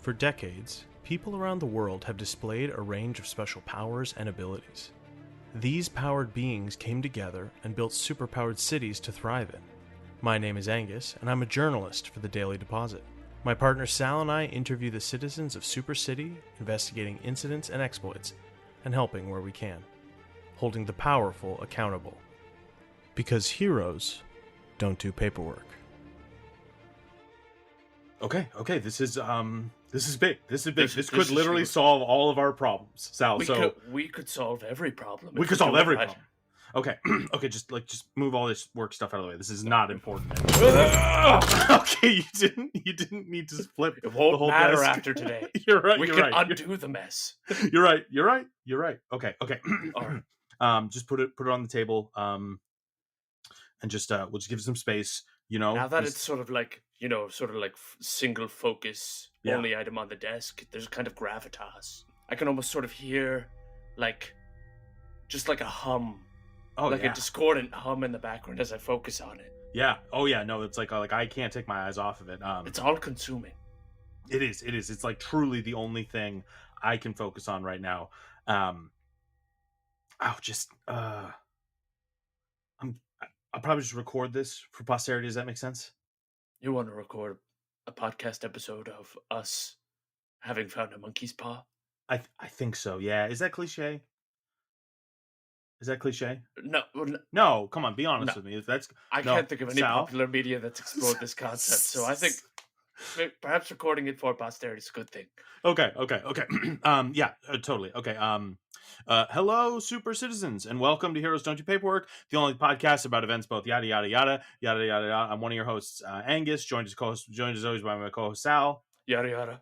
For decades, people around the world have displayed a range of special powers and abilities. These powered beings came together and built superpowered cities to thrive in. My name is Angus, and I'm a journalist for the Daily Deposit. My partner Sal and I interview the citizens of Super City, investigating incidents and exploits, and helping where we can, holding the powerful accountable. Because heroes don't do paperwork. Okay, this is big. This could literally solve all of our problems, Sal. We could solve every problem. We could solve every problem. Okay, just move all this work stuff out of the way. This is not important. Okay, you didn't need to flip it won't the whole matter desk. After today. You're right. We you're can right. undo the mess. You're right. Okay. All right. Just put it on the table. And just we'll just give it some space. You know, now that it's sort of like single focus, only item on the desk. There's kind of gravitas. I can almost sort of hear just like a hum. A discordant hum in the background as I focus on it. Yeah. Oh yeah. No, it's like I can't take my eyes off of it. It's all consuming. It is. It's like truly the only thing I can focus on right now. I'll probably just record this for posterity. Does that make sense? You want to record a podcast episode of us having found a monkey's paw? I think so. Yeah. Is that cliche? No, come on, be honest with me. I can't think of any popular media that's explored this concept, so I think perhaps recording it for posterity is a good thing. Okay. Totally. Okay. Hello, super citizens, and welcome to Heroes Don't Do Paperwork, the only podcast about events both yada yada yada yada yada yada. I'm one of your hosts, Angus, joined as always by my co-host Sal. Yada yada.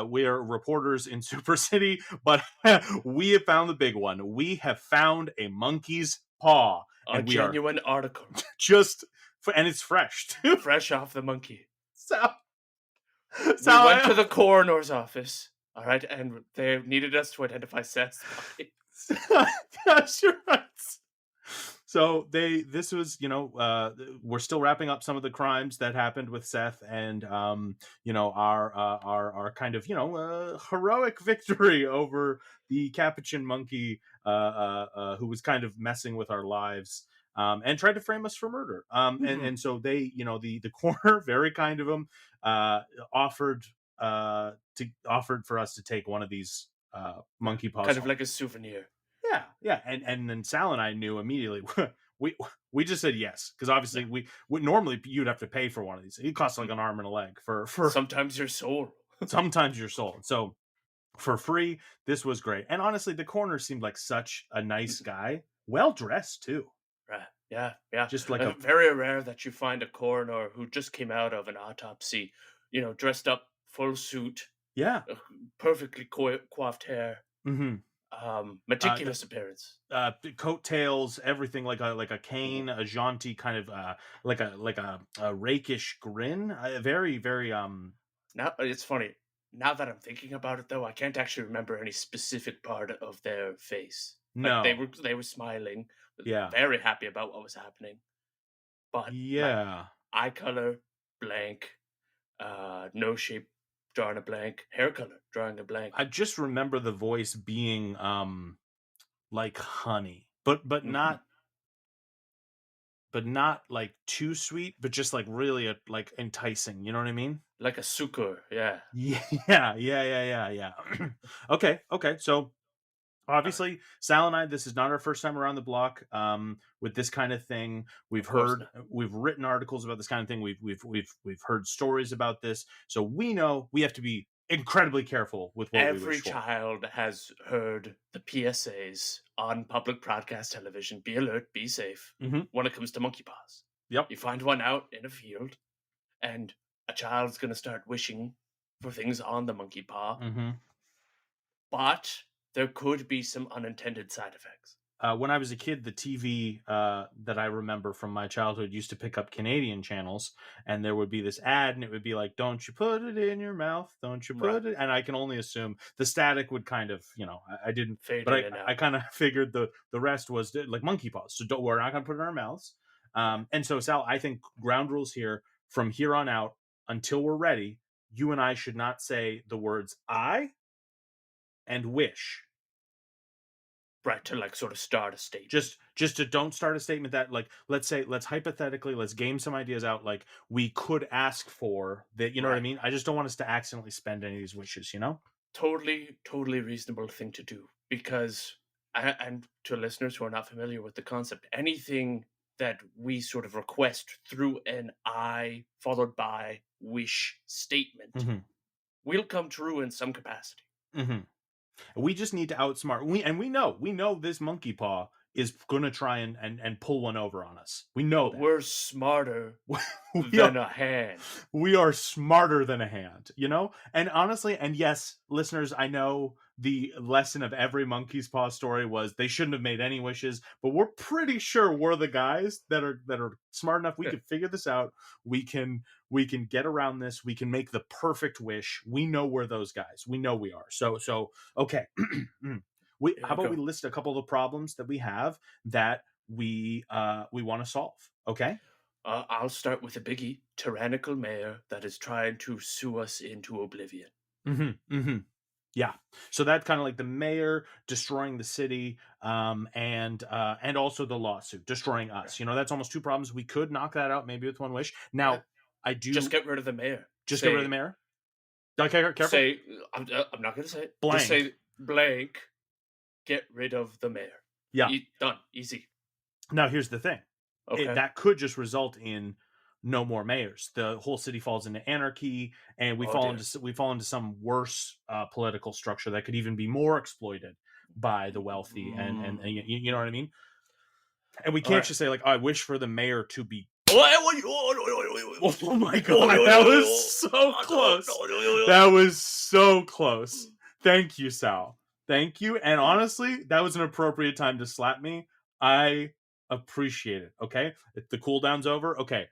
We are reporters in Super City, but we have found the big one. We have found a monkey's paw. A genuine article. And it's fresh, too. Fresh off the monkey. So we went to the coroner's office, all right, and they needed us to identify Seth's body. That's right. So we're still wrapping up some of the crimes that happened with Seth, and our kind of heroic victory over the capuchin monkey who was kind of messing with our lives and tried to frame us for murder. And so they, the coroner, very kind of them, offered for us to take one of these monkey paws, kind of like a souvenir. Yeah, and then Sal and I knew immediately. We just said yes, because obviously we normally you'd have to pay for one of these. It costs like an arm and a leg for sometimes your soul. Sometimes your soul. So for free, this was great. And honestly, the coroner seemed like such a nice guy, well dressed too. Right. Yeah. Just like very rare that you find a coroner who just came out of an autopsy, dressed up, full suit. Yeah. Perfectly coiffed hair. Mm-hmm. Meticulous appearance. Coattails, everything like a cane, a jaunty kind of like a rakish grin. Very, very Now it's funny. Now that I'm thinking about it, though, I can't actually remember any specific part of their face. No, they were smiling. Yeah, very happy about what was happening. But eye color blank, nose shape drawing a blank, hair color drawing a blank. I just remember the voice being like honey, but not like too sweet, but just like really like enticing. You know what I mean? Like a sucre, yeah. Okay. So obviously, Sal and I, this is not our first time around the block with this kind of thing. We've written articles about this kind of thing. We've heard stories about this, so we know we have to be incredibly careful with what we wish for. Every child has heard the PSAs on public broadcast television. Be alert, be safe when it comes to monkey paws. Yep. You find one out in a field, and a child's going to start wishing for things on the monkey paw. But there could be some unintended side effects. When I was a kid, the TV that I remember from my childhood used to pick up Canadian channels, and there would be this ad, and it would be like, "Don't you put it in your mouth? Don't you put it?" And I can only assume the static would kind of, I didn't, fade but in and out. I kind of figured the rest was like monkey paws. So we're not going to put it in our mouths. And so, Sal, I think ground rules here from here on out until we're ready. you and I should not say the words I and wish. Right, to like sort of start a statement. Just to don't start a statement that, like, let's hypothetically, let's game some ideas out. Like, we could ask for that, you know what I mean? I just don't want us to accidentally spend any of these wishes, you know? Totally reasonable thing to do, because, and to listeners who are not familiar with the concept, anything that we sort of request through an I followed by wish statement will come true in some capacity. We just need to outsmart. We know this monkey paw is gonna try and pull one over on us. We know that. We're smarter than a hand. We are smarter than a hand, you know? And honestly, and yes, listeners, I know the lesson of every monkey's paw story was they shouldn't have made any wishes, but we're pretty sure we're the guys that are smart enough. We can figure this out. We can get around this. We can make the perfect wish. We know we're those guys. We know we are. So okay. How about we list a couple of the problems that we have that we want to solve? Okay. I'll start with a biggie: tyrannical mayor that is trying to sue us into oblivion. Yeah. So that's kind of like the mayor destroying the city, and also the lawsuit destroying us. You know, that's almost two problems. We could knock that out maybe with one wish. Now, I do just get rid of the mayor. Get rid of the mayor. Okay, careful. Say, I'm not going to say it. Blank. Just say blank. Get rid of the mayor. Yeah. Done. Easy. Now, here's the thing. Okay. That could just result in no more mayors. The whole city falls into anarchy, and we fall into some worse political structure that could even be more exploited by the wealthy, and you know what I mean. And we can't just say like, I wish for the mayor to be. Oh my god, that was so close. That was so close. Thank you, Sal. Thank you. And honestly, that was an appropriate time to slap me. I appreciate it. Okay. If the cooldown's over. Okay.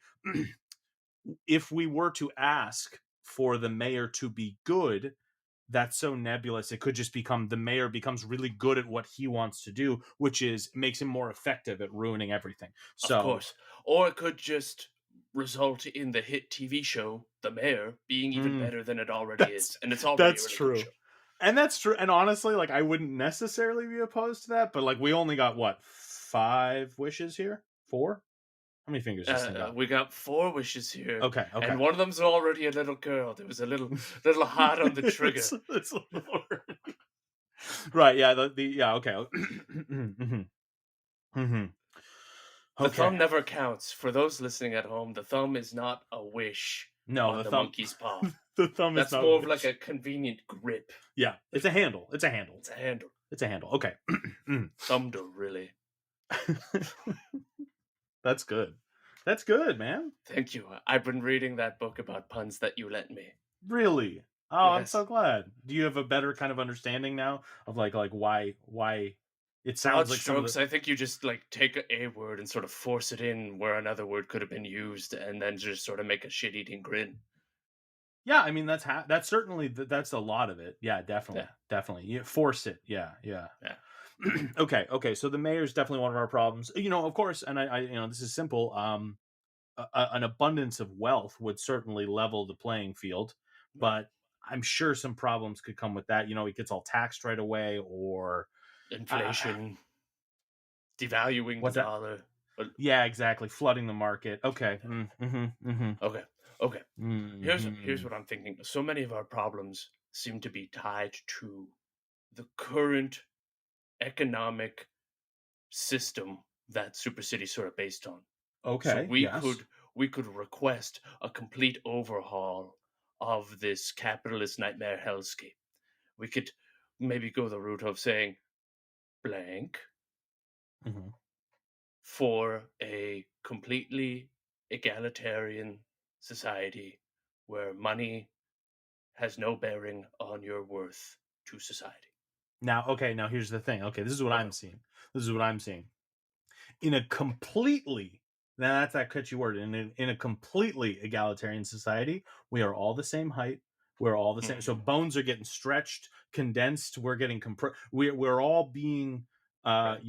If we were to ask for the mayor to be good, that's so nebulous. It could just become the mayor becomes really good at what he wants to do, which is makes him more effective at ruining everything. So, of course. Or it could just result in the hit TV show The Mayor being even better than it already is. And it's already that's true. Show. And that's true. And honestly, like, I wouldn't necessarily be opposed to that, but like, we only got what, 5 wishes here? 4? How many fingers does this got? We got 4 wishes here. Okay. And one of them's already a little girl. There was a little hot on the trigger. it's right. Yeah. Yeah. Okay. The thumb never counts. For those listening at home, the thumb is not a wish. No, on the monkey's paw. The thumb That's is not more of like a convenient grip. Yeah, it's a handle. It's a handle. It's a handle. It's a handle. Okay. Thumbed really. That's good. That's good, man. Thank you. I've been reading that book about puns that you lent me. Really? Oh, yes. I'm so glad. Do you have a better kind of understanding now of like why it sounds like strokes? I think you just like take a word and sort of force it in where another word could have been used, and then just sort of make a shit-eating grin. Yeah, I mean that's certainly that's a lot of it. Yeah, definitely. You force it. Yeah. Okay. So the mayor's definitely one of our problems. You know, of course, and I this is simple. An abundance of wealth would certainly level the playing field, but I'm sure some problems could come with that. You know, it gets all taxed right away, or inflation, devaluing the dollar. Yeah, exactly. Flooding the market. Okay. Okay. Here's what I'm thinking. So many of our problems seem to be tied to the current economic system that Super City's sort of based on. Okay. So we could request a complete overhaul of this capitalist nightmare hellscape. We could maybe go the route of saying blank for a completely egalitarian society where money has no bearing on your worth to society. Now here's the thing. Okay, this is what I'm seeing. In a completely, now that's that catchy word, in a completely egalitarian society, we are all the same height. We're all the same. So bones are getting stretched, condensed. We're getting we're all being Right.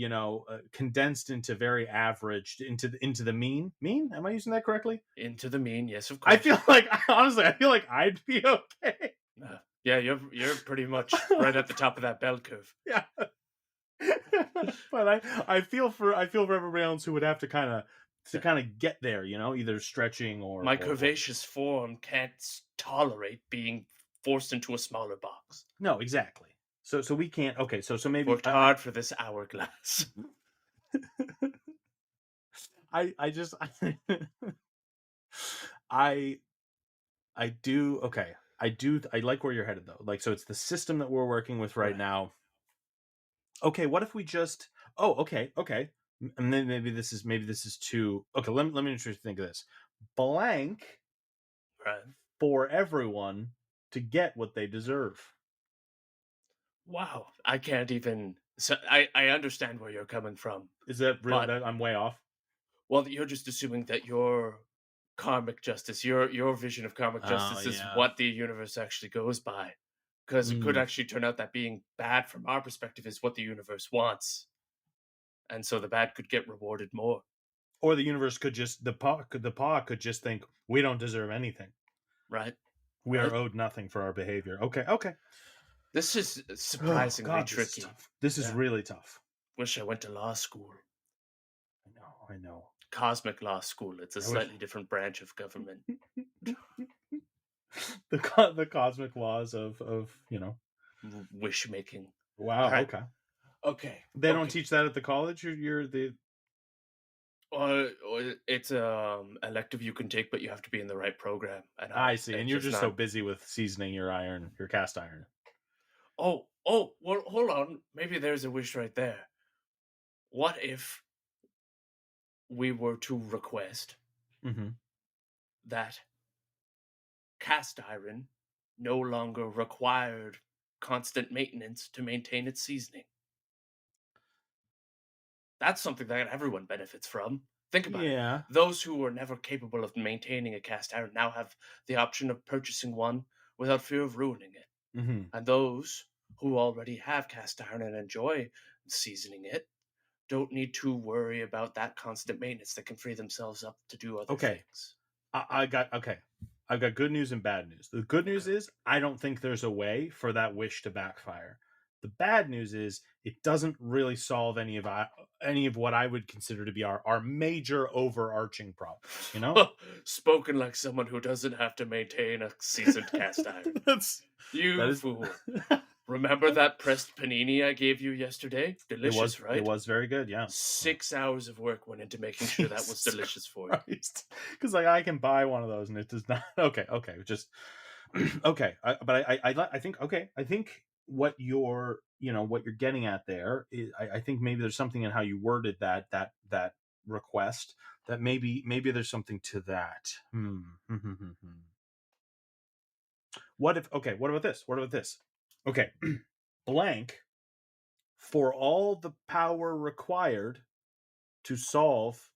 condensed into very average into the mean. Am I using that correctly? Into the mean, yes, of course. I feel like honestly, I feel like I'd be okay. Yeah, you're pretty much right at the top of that bell curve. Yeah. But I feel for everybody else who would have to kind of get there, either stretching or My curvaceous form can't tolerate being forced into a smaller box. No, exactly. So we can't. Okay, so maybe Worked hard for this hourglass. I just I do. Okay, I like where you're headed though. Like, so it's the system that we're working with right now. Okay, what if we just? Oh, okay. And then maybe this is too. Okay, let me just think of this. Blank, Right. For everyone to get what they deserve. Wow, I can't even. So I understand where you're coming from. Is that real? I'm way off. Well, you're just assuming that your karmic justice, your vision of karmic justice, is what the universe actually goes by. Because it could actually turn out that being bad from our perspective is what the universe wants, and so the bad could get rewarded more. Or the universe could just the paw could just think we don't deserve anything. Right. We are owed nothing for our behavior. Okay. This is surprisingly tricky. This is really tough. Wish I went to law school. I know. Cosmic law school. It's a slightly different branch of government. the cosmic laws of wish making. Wow. Right. Okay. They don't teach that at the college. You're the. It's elective you can take, but you have to be in the right program. And I see. And you're just so busy with seasoning your cast iron. Oh, well, hold on. Maybe there's a wish right there. What if we were to request that cast iron no longer required constant maintenance to maintain its seasoning? That's something that everyone benefits from. Think about it. Those who were never capable of maintaining a cast iron now have the option of purchasing one without fear of ruining it. And those who already have cast iron and enjoy seasoning it don't need to worry about that constant maintenance. They can free themselves up to do other things. I've got good news and bad news. The good news is I don't think there's a way for that wish to backfire. The bad news is it doesn't really solve any of what I would consider to be our major overarching problems. Spoken like someone who doesn't have to maintain a seasoned cast iron. Fool. Remember that pressed panini I gave you yesterday? Delicious, right? It was very good, yeah. 6 hours of work went into making sure that was delicious for you. Because I can buy one of those and it does not. Okay, just okay. But I think what you're getting at there is I think maybe there's something in how you worded that request that maybe there's something to that. What about this? Okay. Blank for all the power required to solve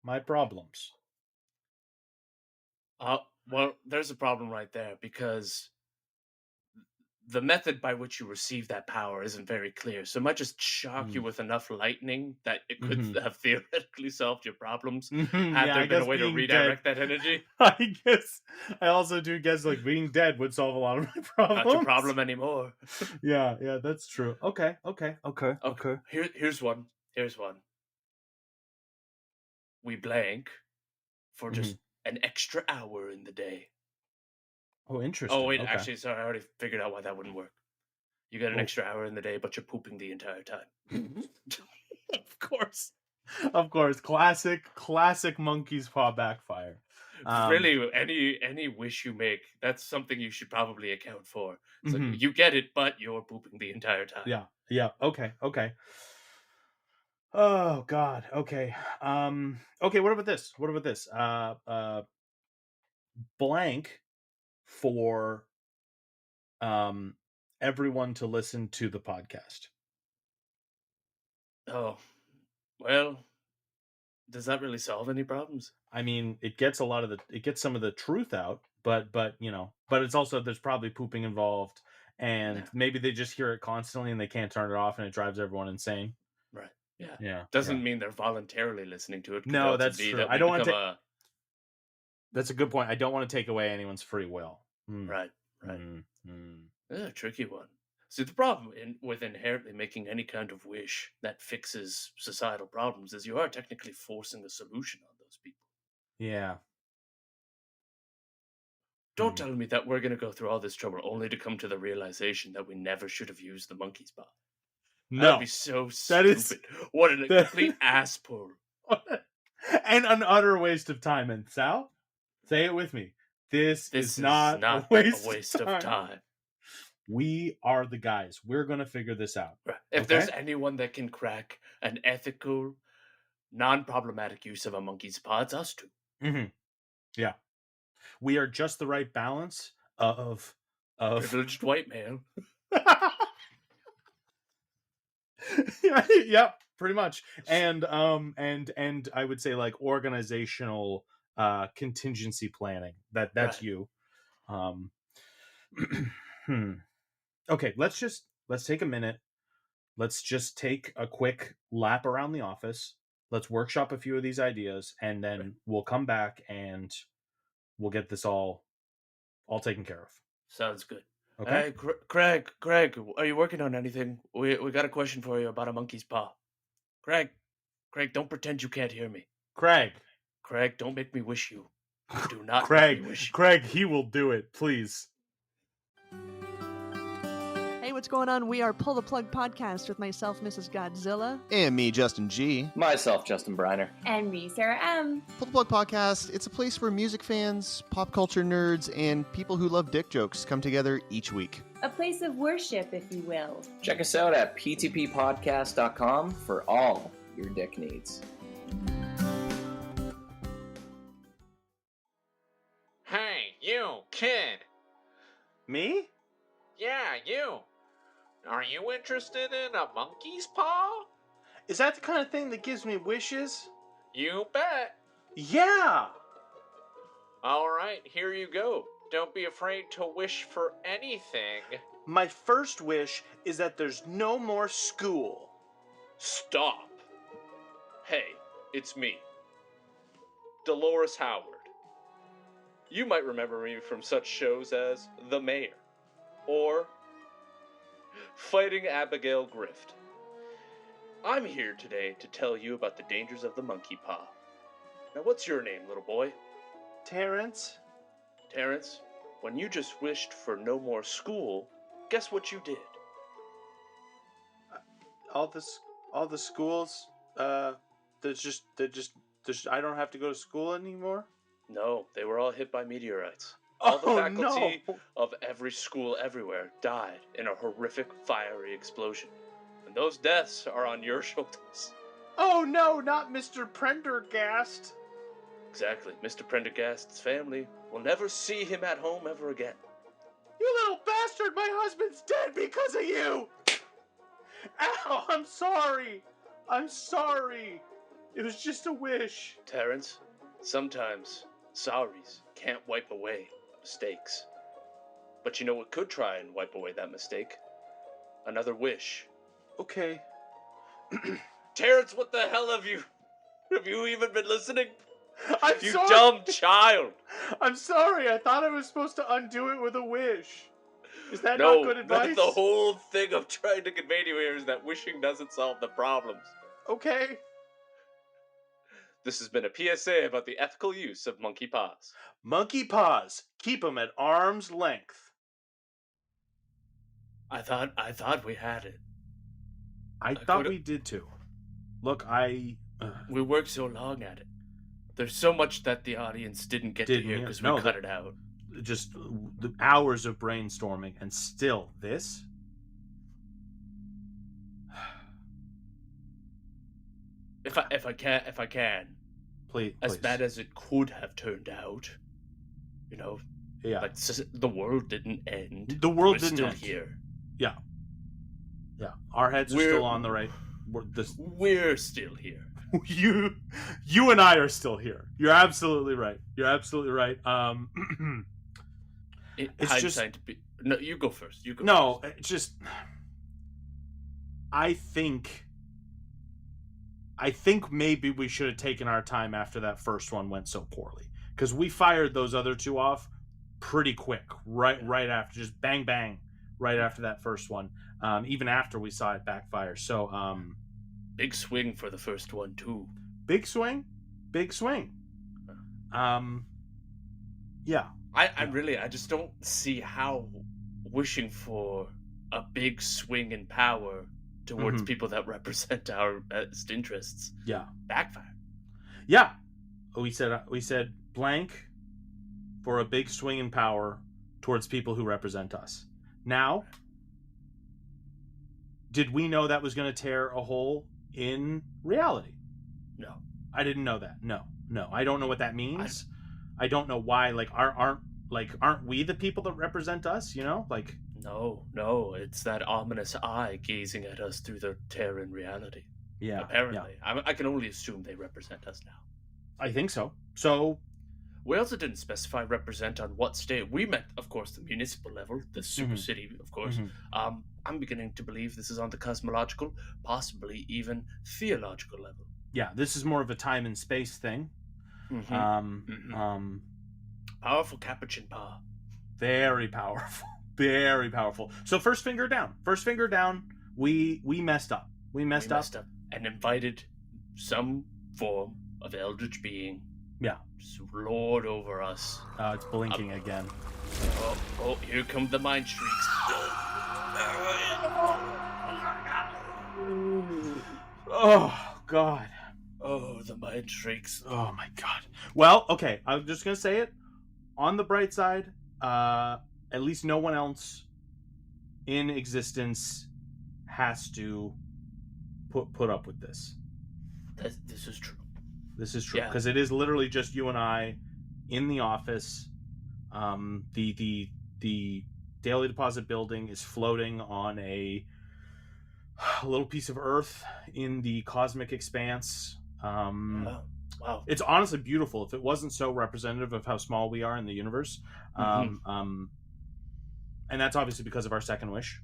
my problems. Well, there's a problem right there because the method by which you receive that power isn't very clear. So it might just shock you with enough lightning that it could have theoretically solved your problems. Had there been a way to redirect that energy? I also do guess like being dead would solve a lot of my problems. Not your problem anymore. Yeah, that's true. Okay. Here's one. We blank for just an extra hour in the day. Oh, interesting. Oh, wait, actually, sorry, I already figured out why that wouldn't work. You get an extra hour in the day, but you're pooping the entire time. Of course. Classic monkey's paw backfire. Really, any wish you make, that's something you should probably account for. It's like, you get it, but you're pooping the entire time. Yeah. Okay. Oh, God. Okay. Okay, what about this? Blank for everyone to listen to the podcast. Oh, well, does that really solve any problems? I mean, it gets some of the truth out, but it's also there's probably pooping involved, and maybe they just hear it constantly and they can't turn it off, and it drives everyone insane. Yeah. Doesn't mean they're voluntarily listening to it. No, that's true. That I don't want to. That's a good point. I don't want to take away anyone's free will. Right. That's a tricky one. See, the problem with inherently making any kind of wish that fixes societal problems is you are technically forcing a solution on those people. Yeah. Don't tell me that we're going to go through all this trouble only to come to the realization that we never should have used the monkey's paw. No. That'd be so stupid. What a complete ass pull. And an utter waste of time. And Sal, say it with me. This is not a waste of time. We are the guys. We're going to figure this out. Right. If there's anyone that can crack an ethical, non-problematic use of a monkey's paw, it's us two. Mm-hmm. Yeah. We are just the right balance of privileged white male. Yeah, pretty much. And I would say like organizational contingency planning. That's right. You. Okay, let's take a minute. Let's just take a quick lap around the office. Let's workshop a few of these ideas, and then we'll come back and we'll get this all taken care of. Sounds good. Okay. Hey, Craig, are you working on anything? We got a question for you about a monkey's paw. Craig, don't pretend you can't hear me. Craig, don't make me wish you. Do not make me wish you. Craig, he will do it, please. Hey, what's going on? We are Pull the Plug Podcast with myself, Mrs. Godzilla. And me, Justin G. Myself, Justin Briner. And me, Sarah M. Pull the Plug Podcast, it's a place where music fans, pop culture nerds, and people who love dick jokes come together each week. A place of worship, if you will. Check us out at ptppodcast.com for all your dick needs. Hey, you, kid. Me? Yeah, you. Are you interested in a monkey's paw? Is that the kind of thing that gives me wishes? You bet. Yeah! Alright, here you go. Don't be afraid to wish for anything. My first wish is that there's no more school. Stop. Hey, it's me. Dolores Howard. You might remember me from such shows as The Mayor, or Fighting Abigail Grift. I'm here today to tell you about the dangers of the monkey paw. Now, what's your name, little boy? Terrence. Terrence, when you just wished for no more school, guess what you did? All the schools, I don't have to go to school anymore? No, they were all hit by meteorites. All the faculty no. of every school everywhere died in a horrific fiery explosion. And those deaths are on your shoulders. Oh no, not Mr. Prendergast. Exactly. Mr. Prendergast's family will never see him at home ever again. You little bastard, my husband's dead because of you! Ow, I'm sorry. It was just a wish. Terrence, sometimes sorries can't wipe away mistakes. But you know what could try and wipe away that mistake? Another wish. Okay. Terrence, what the hell have you even been listening? You sorry. Dumb child. I'm sorry, I thought I was supposed to undo it with a wish. Is that not good advice? The whole thing of trying to convey to you here is that wishing doesn't solve the problems. Okay. This has been a PSA about the ethical use of monkey paws. Monkey paws. Keep them at arm's length. I thought we had it. I thought we did too. Look, we worked so long at it. There's so much that the audience didn't get to hear because we cut it out. Just the hours of brainstorming, and still this. If I can, please. As bad as it could have turned out, you know, yeah. Like the world didn't end. The world We're didn't still end. Here. Yeah. Our heads are still on the right. We're still here. You and I are still here. You're absolutely right. It's just no. You go first. No, it's just. I think I think maybe we should have taken our time after that first one went so poorly, because we fired those other two off pretty quick, right after, just bang bang, right after that first one. Even after we saw it backfire. So big swing for the first one too. Big swing. Yeah. I just don't see how wishing for a big swing in power towards people that represent our best interests. Yeah. Backfire. Yeah. We said blank for a big swing in power towards people who represent us. Now, did we know that was going to tear a hole in reality? No. I didn't know that. No. I don't know what that means. I don't know why. Like, aren't we the people that represent us? You know, like. No, it's that ominous eye gazing at us through the tear in reality. Yeah. Apparently. Yeah. I can only assume they represent us now. I think so. So. We also didn't specify represent on what state. We meant, of course, the municipal level, the super city, of course. I'm beginning to believe this is on the cosmological, possibly even theological level. Yeah, this is more of a time and space thing. Powerful Capuchin power. Very powerful. Very powerful. So first finger down. We messed up. We messed up and invited some form of eldritch being. Yeah. Just lord over us. It's blinking again. Oh, here come the mind shrieks. Oh, God. Oh, the mind shrieks. Oh, my God. Well, okay. I'm just going to say it. On the bright side, at least no one else in existence has to put up with this. This is true. This is true, because it is literally just you and I in the office. The Daily Deposit building is floating on a little piece of Earth in the cosmic expanse. Wow. It's honestly beautiful. If it wasn't so representative of how small we are in the universe, and that's obviously because of our second wish,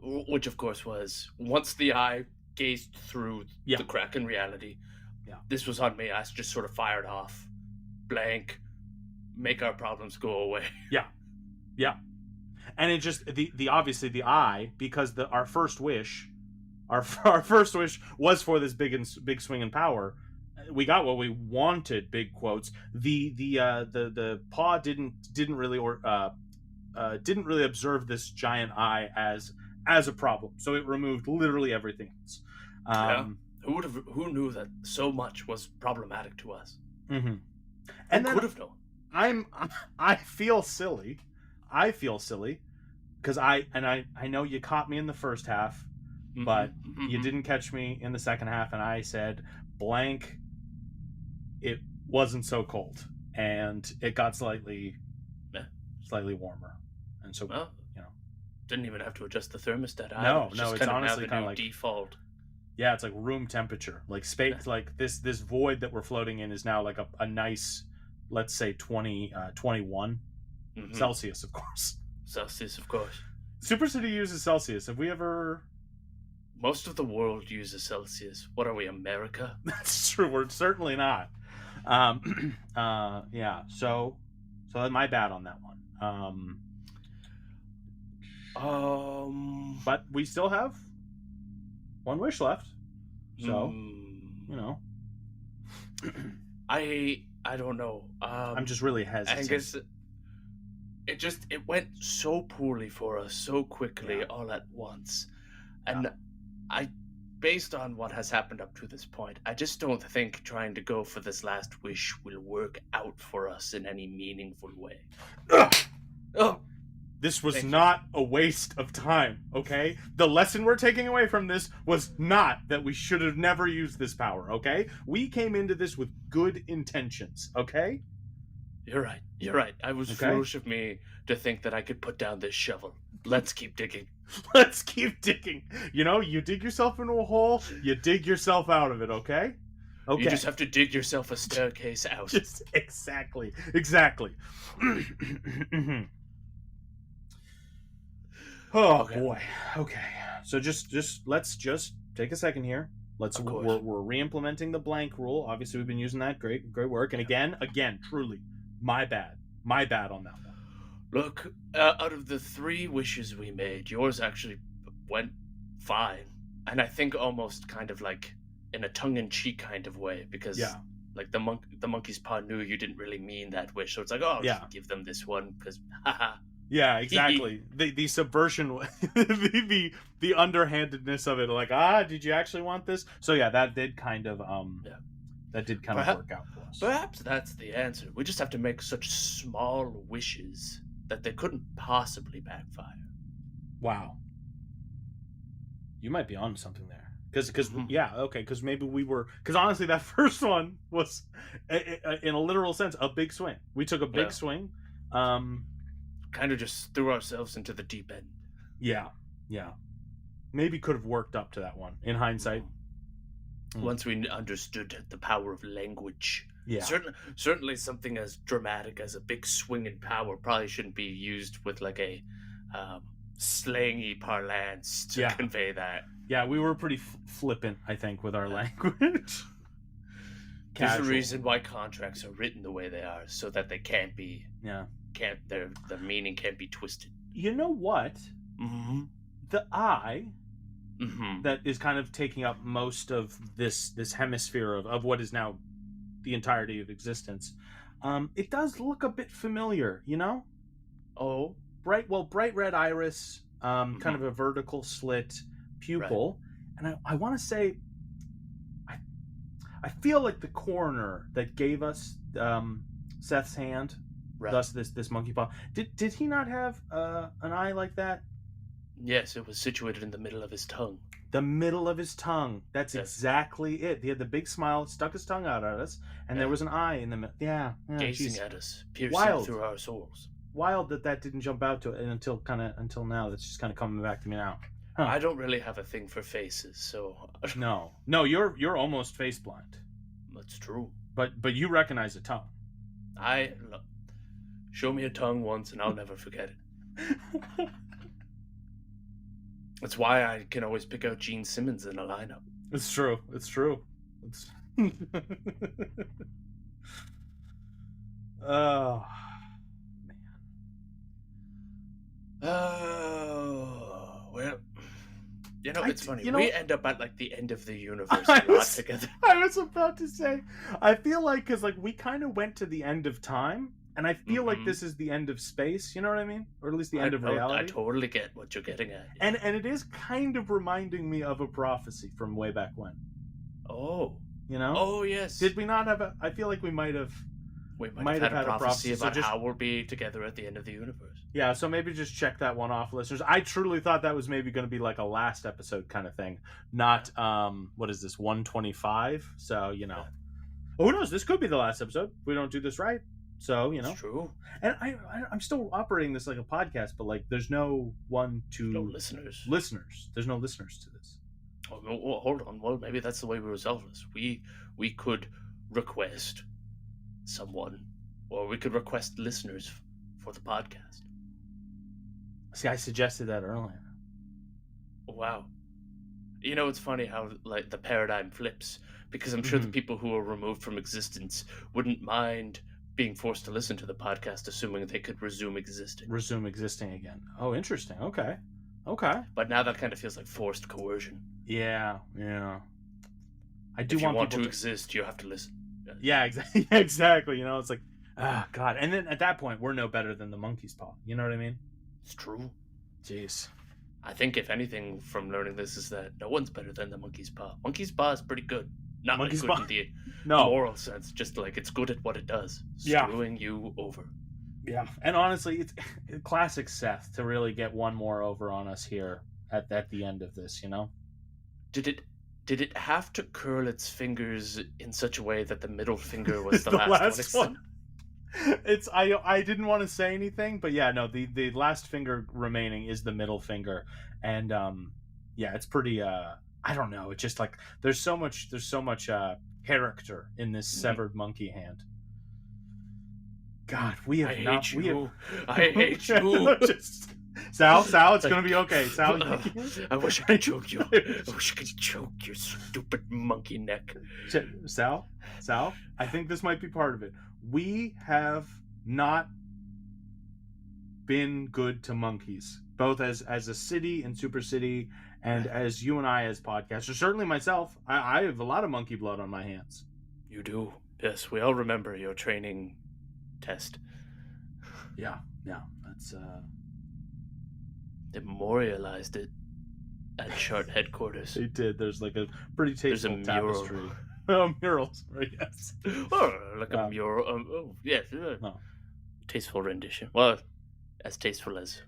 which of course was once the eye gazed through the crack in reality. Yeah. This was on me. I just sort of fired off. Blank. Make our problems go away. Yeah. And it just the obviously the eye, because our first wish was for this big swing in power. We got what we wanted, big quotes. The paw didn't really observe this giant eye as a problem. So it removed literally everything else. Who knew that so much was problematic to us? Mm-hmm. And could have known. I feel silly because I know you caught me in the first half, but you didn't catch me in the second half, and I said blank. It wasn't so cold, and it got slightly warmer, and so didn't even have to adjust the thermostat. No, it's honestly kind of like default. Yeah, it's like room temperature, like space, like this void that we're floating in is now like a nice, let's say 21 Celsius, of course. Super City uses Celsius. Have we ever? Most of the world uses Celsius. What are we, America? That's true. We're certainly not. Yeah. So my bad on that one. But we still have one wish left. So, I don't know. I'm just really hesitant. Angus, it went so poorly for us so quickly all at once. And based on what has happened up to this point, I just don't think trying to go for this last wish will work out for us in any meaningful way. This was not a waste of time, okay? The lesson we're taking away from this was not that we should have never used this power, okay? We came into this with good intentions, okay? You're right. I was foolish of me to think that I could put down this shovel. Let's keep digging. You dig yourself into a hole, you dig yourself out of it, okay? Okay. You just have to dig yourself a staircase out. Exactly. Oh, boy. Okay. So just let's take a second here. We're re-implementing the blank rule. Obviously, we've been using that. Great work. And again, truly, my bad on that one. Look, out of the 3 wishes we made, yours actually went fine, and I think almost kind of like in a tongue-in-cheek kind of way, because like the monkey's paw knew you didn't really mean that wish, so it's like, I'll just give them this one because haha. Yeah, exactly. The subversion, the underhandedness of it, like, did you actually want this? So yeah, that did kind of work out for us. Perhaps that's the answer. We just have to make such small wishes that they couldn't possibly backfire. Wow. You might be onto something there. Because maybe we were... Because honestly, that first one was, in a literal sense, a big swing. We took a big swing. Kind of just threw ourselves into the deep end. Yeah. Maybe could have worked up to that one, in hindsight. Once we understood the power of language. Yeah. Certainly something as dramatic as a big swing in power probably shouldn't be used with like a slangy parlance to convey that. Yeah, we were pretty flippant, I think, with our language. There's a reason why contracts are written the way they are, so that they can't be... the meaning can't be twisted. You know what? Mm-hmm. The I... that is kind of taking up most of this hemisphere of what is now the entirety of existence. It does look a bit familiar, you know? Oh. Bright red iris, kind of a vertical slit pupil. Right. And I want to say, I feel like the coroner that gave us Seth's hand, thus this monkey paw, did he not have an eye like that? Yes, it was situated in the middle of his tongue. The middle of his tongue. That's exactly it. He had the big smile, stuck his tongue out at us, and there was an eye in the middle. Yeah. Gazing at us, piercing through our souls. Wild that didn't jump out to it until now. That's just kind of coming back to me now. Huh. I don't really have a thing for faces, so... No, you're almost face blind. That's true. But you recognize a tongue. Show me a tongue once and I'll never forget it. That's why I can always pick out Gene Simmons in a lineup. It's true. Oh, man. Oh, well, it's funny. We end up at, like, the end of the universe together. I was about to say, I feel like, because, like, we kind of went to the end of time, and I feel like this is the end of space, you know what I mean? Or at least the end of reality. I totally get what you're getting at. Yeah. And it is kind of reminding me of a prophecy from way back when. Oh. You know? Oh, yes. Did we not have I feel like we might have... We might have had a prophecy about how we'll be together at the end of the universe. Yeah, so maybe just check that one off, listeners. I truly thought that was maybe going to be like a last episode kind of thing. Not, what is this, 125? So, who knows? This could be the last episode if we don't do this right. So, It's true. And I'm still operating this like a podcast, but like there's no listeners. There's no listeners to this. Oh, well, hold on. Well, maybe that's the way we resolve this. We could request someone, or we could request listeners for the podcast. See, I suggested that earlier. Wow. It's funny how like the paradigm flips, because I'm sure the people who are removed from existence wouldn't mind being forced to listen to the podcast, assuming they could resume existing again. Oh, interesting. Okay. But now that kind of feels like forced coercion. Yeah. I do if you want want people to exist, you have to listen. Yeah, exactly. It's like, God. And then at that point, we're no better than the monkey's paw. You know what I mean? It's true. Jeez. I think if anything from learning this is that no one's better than the monkey's paw. Monkey's paw is pretty good. Not like good in the moral sense, just like it's good at what it does. Screwing you over. Yeah. And honestly, it's classic Seth to really get one more over on us here at the end of this, Did it have to curl its fingers in such a way that the middle finger was the last one? I didn't want to say anything, but yeah, no, the last finger remaining is the middle finger, and it's pretty. I don't know. It's just like there's so much character in this severed monkey hand. God, we have I hate you. Sal, it's gonna be okay. Sal, I wish I could choke you. I wish I could choke your stupid monkey neck. Sal, I think this might be part of it. We have not been good to monkeys, both as a city and super city, and as you and I as podcasters. Certainly myself, I have a lot of monkey blood on my hands. You do. Yes, we all remember your training test. Yeah, that's They memorialized it at Chart headquarters. They did. There's like a pretty tasteful tapestry. Oh, murals, right? Yes. Oh, like a mural. Yes. Tasteful rendition. Well, as tasteful as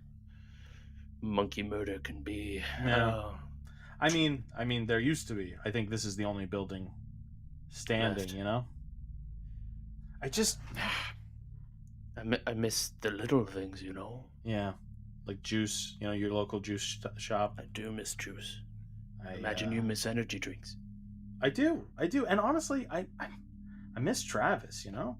monkey murder can be. Yeah. I mean, there used to be. I think this is the only building standing. Left. You know. I miss the little things, you know. Yeah, like juice. You know, your local juice shop. I do miss juice. Imagine you miss energy drinks. I do, and honestly, I miss Travis. You know,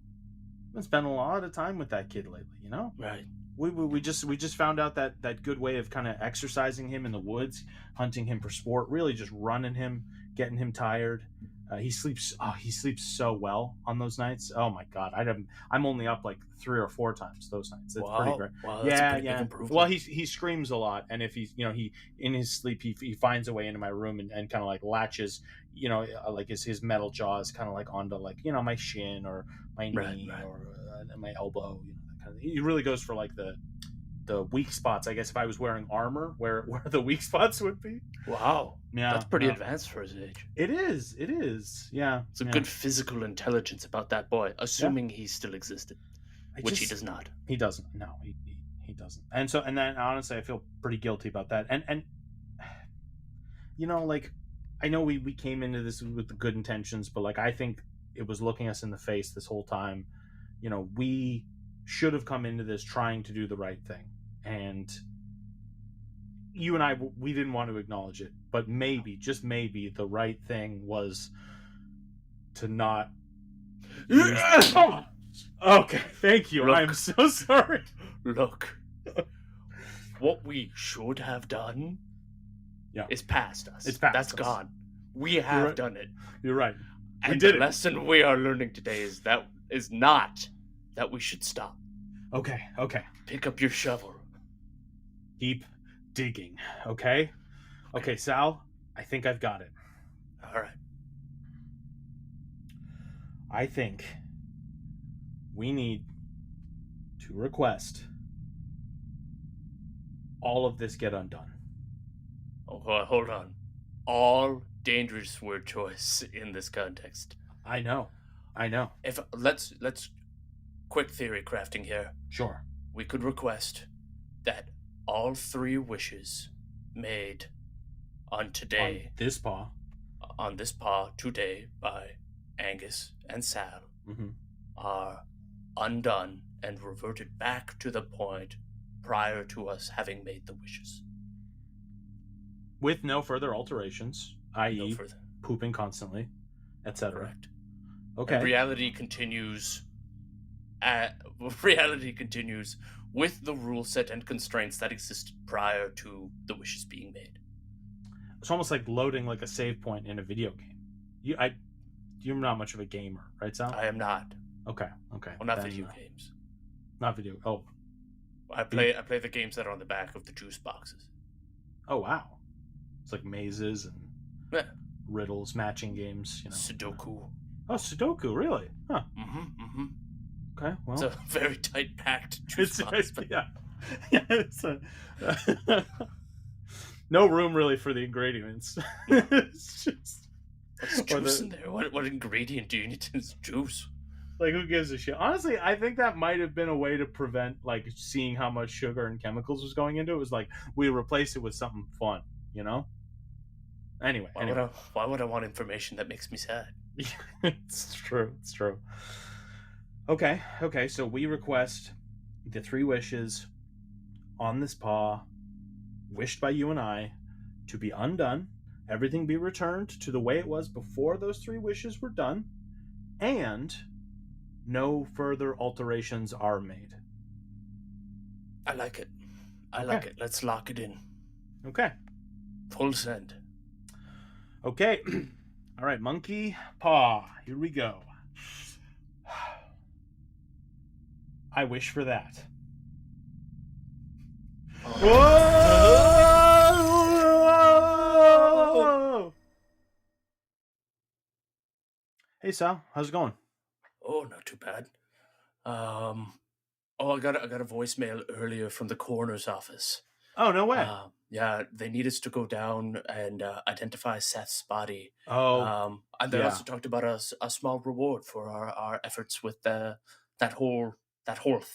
I've been spending a lot of time with that kid lately. You know, right? We just found out that good way of kind of exercising him in the woods, hunting him for sport, really just running him, getting him tired. He sleeps so well on those nights. Oh my god, I'm only up like 3 or 4 times those nights. It's pretty great. Wow, that's yeah. Well, he screams a lot, and if he's he in his sleep he finds a way into my room and kind of like latches, like his metal jaws kind of like onto like my shin or my knee or my elbow. That kind of thing. He really goes for like the weak spots. I guess if I was wearing armor, where the weak spots would be. Wow. Yeah, that's pretty advanced for his age. It is. Yeah. It's a good physical intelligence about that boy, assuming he still existed, which he does not. He doesn't. No, he doesn't. And then honestly, I feel pretty guilty about that. And like, I know we came into this with the good intentions, but like I think it was looking us in the face this whole time. We should have come into this trying to do the right thing, and you and I, we didn't want to acknowledge it, but maybe, just maybe, the right thing was to not Okay, thank you. Look, I'm so sorry. Look, what we should have done is past us. It's past That's us. gone. We have done it. You're right. And the lesson we are learning today is not that we should stop. Okay. Pick up your shovel. Keep digging, okay? Okay, Sal, I think I've got it. All right. I think we need to request all of this get undone. Oh, hold on. All dangerous word choice in this context. I know. If let's quick theory crafting here. Sure. We could request that all 3 wishes made on today on this paw today by Angus and Sal mm-hmm. are undone and reverted back to the point prior to us having made the wishes. With no further alterations, i.e. pooping constantly, etc. Correct. Okay. And reality continues with the rule set and constraints that existed prior to the wishes being made. It's almost like loading like a save point in a video game. You're not much of a gamer, right, Sal? I am not. Okay. Well, not video games. Not video. Oh, I play the games that are on the back of the juice boxes. Oh wow, it's like mazes and riddles, matching games. Sudoku. Oh, Sudoku, really? Huh. Mm-hmm. Okay, well, it's a very tight packed juice box. Yeah. It's no room really for the ingredients. It's just what's juice in there? What ingredient do you need in this juice? Like, who gives a shit? Honestly, I think that might have been a way to prevent, like, seeing how much sugar and chemicals was going into it. It was like, we replace it with something fun, Anyway. Why would I want information that makes me sad? It's true. Okay, so we request the 3 wishes on this paw, wished by you and I, to be undone, everything be returned to the way it was before those 3 wishes were done, and no further alterations are made. I like it. I like it. Let's lock it in. Okay. Full send. Okay. All right, monkey paw. Here we go. I wish for that. Whoa! Hey Sal, how's it going? Oh, not too bad. I got a voicemail earlier from the coroner's office. Oh, no way. Yeah, they need us to go down and identify Seth's body. Oh, and they yeah. also talked about a small reward for our efforts with that whole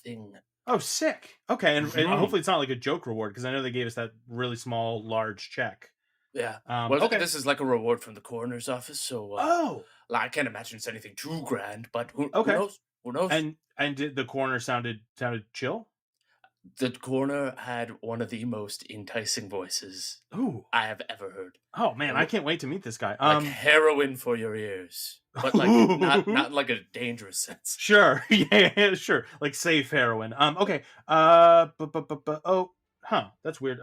thing. Oh, sick. Okay, and hopefully it's not like a joke reward, because I know they gave us that really small, large check. Yeah. Okay. This is like a reward from the coroner's office, so I can't imagine it's anything too grand, but who knows? Who knows? And did the coroner sounded chill? The coroner had one of the most enticing voices I have ever heard. Oh man, I can't wait to meet this guy. Like heroin for your ears, but like not like a dangerous sense. Sure, yeah, sure, like safe heroin. Okay. That's weird.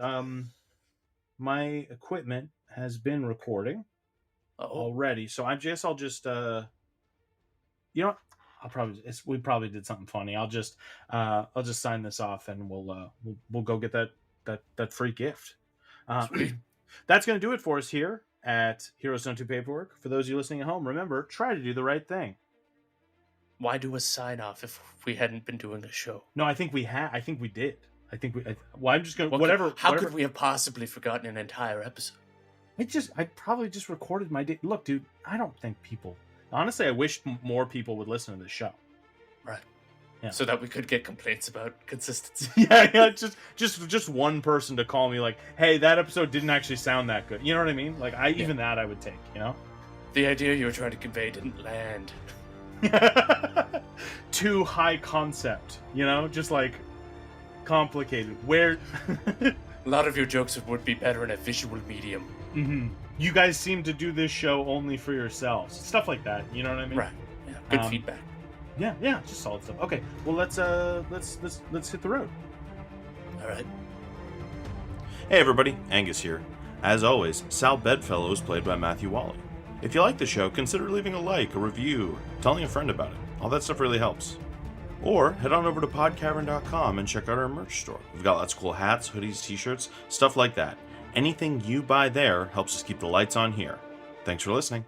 My equipment has been recording already, so I guess I'll just you know what? We probably did something funny. I'll just sign this off, and we'll go get that free gift. That's going to do it for us here at Heroes Don't Do Paperwork. For those of you listening at home, remember, try to do the right thing. Why do a sign off if we hadn't been doing a show? No, I think we had. I think we did. I'm just going to whatever. How whatever. could we have possibly forgotten an entire episode? I probably just recorded my day. Look, dude, I don't think people. Honestly, I wish more people would listen to this show. Right. Yeah. So that we could get complaints about consistency. yeah. Just one person to call me like, hey, that episode didn't actually sound that good. You know what I mean? Like, even that I would take, you know? The idea you were trying to convey didn't land. Too high concept, you know? Just like complicated. Where a lot of your jokes would be better in a visual medium. Mm-hmm. You guys seem to do this show only for yourselves. Stuff like that. You know what I mean? Right. Yeah. Good feedback. Yeah, just solid stuff. Okay, well let's hit the road. All right. Hey everybody, Angus here. As always, Sal Bedfellow is played by Matthew Wally. If you like the show, consider leaving a like, a review, telling a friend about it. All that stuff really helps. Or head on over to podcavern.com and check out our merch store. We've got lots of cool hats, hoodies, t-shirts, stuff like that. Anything you buy there helps us keep the lights on here. Thanks for listening.